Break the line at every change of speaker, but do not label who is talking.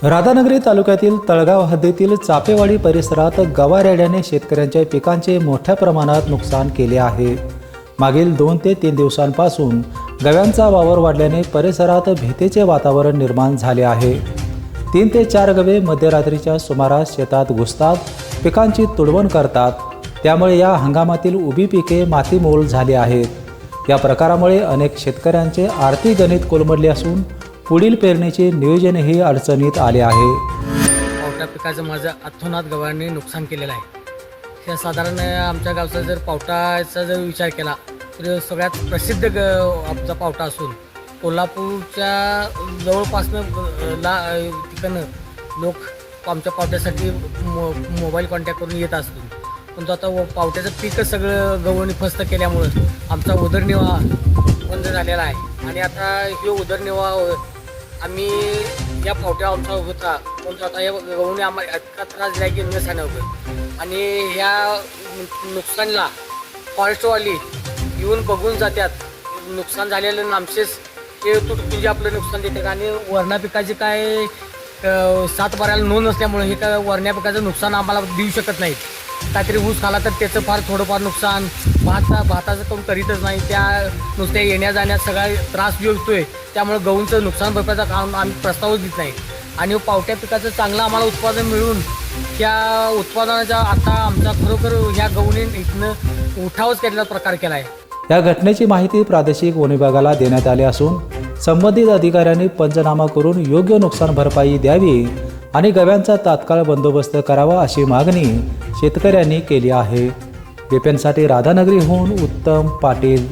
राधानगरी तालुक्यातील तळगाव हद्दीतील चापेवाडी परिसरात गवारेड्याने शेतकऱ्यांच्या पिकांचे मोठ्या प्रमाणात नुकसान केले आहे। मागील 2 ते 3 दिवसांपासून गव्यांचा वावर वाढल्याने परिसरात भीतीचे वातावरण निर्माण झाले आहे। 3 ते 4 गवे मध्यरात्रीच्या सुमारास शेतात घुसतात, पिकांची तुडवण करतात। त्यामुळे या हंगामातील उभी पिके मातीमोल झाली आहेत। या प्रकारामुळे अनेक शेतकऱ्यांचे आर्थिक गणित कोलमडले असून पुढील पेरणीचे नियोजनही अडचणीत आले आहे।
पावटा पिकाचं माझं अथोनात गव्हांनी नुकसान केलेलं आहे। हे साधारण आमच्या गावचा जर पावटाचा जर विचार केला तर सगळ्यात प्रसिद्ध आमचा पावटा असून कोल्हापूरच्या जवळपासनं ठिकाणं लोक आमच्या पावट्यासाठी मोबाईल कॉन्टॅक्ट करून येत असतो। पण आता पावट्याचं पीकच सगळं गव्हांनी फस्त केल्यामुळं आमचा उदरनिर्वाह बंद झालेला आहे। आणि आता हे उदरनिर्वाह आम्ही या पावट्या आमचा होता पण आता या गव्हाने आम्हाला इतका त्रास दिला की न सांगावं। आणि ह्या नुकसानला फॉरेस्टवाली येऊन बघून जातात, नुकसान झालेलं नामशेष ते तुटपुंजे आपलं नुकसान देतात। आणि वरणा पिकाची काय 7 बाराला नोंद नसल्यामुळे हे काय वरण्या पिकाचं नुकसान आम्हाला देऊ शकत नाहीत। काहीतरी ऊस खाला तर त्याचं फार थोडंफार नुकसान, भाताचं कोण करीतच नाही। त्या नुसत्या येण्या जाण्यात सगळा त्रास जो होतोय त्यामुळे गहूंचं नुकसान भरपाईचा काम आम्ही प्रस्तावच देत नाही। आणि पावट्या पिकाचं चांगलं आम्हाला उत्पादन मिळून त्या उत्पादनाचा आता आमचा खरोखर ह्या गहूने इथनं उठावच केलेला प्रकार केला आहे।
या घटनेची माहिती प्रादेशिक वन विभागाला देण्यात आली असून संबंधित अधिकाऱ्यांनी पंचनामा करून योग्य नुकसान भरपाई द्यावी आणि गव्यांचा तात्काळ बंदोबस्त करावा अशी मागणी शेतकऱ्यांनी केली आहे। बीपीएनसाठी राधानगरीहून उत्तम पाटील।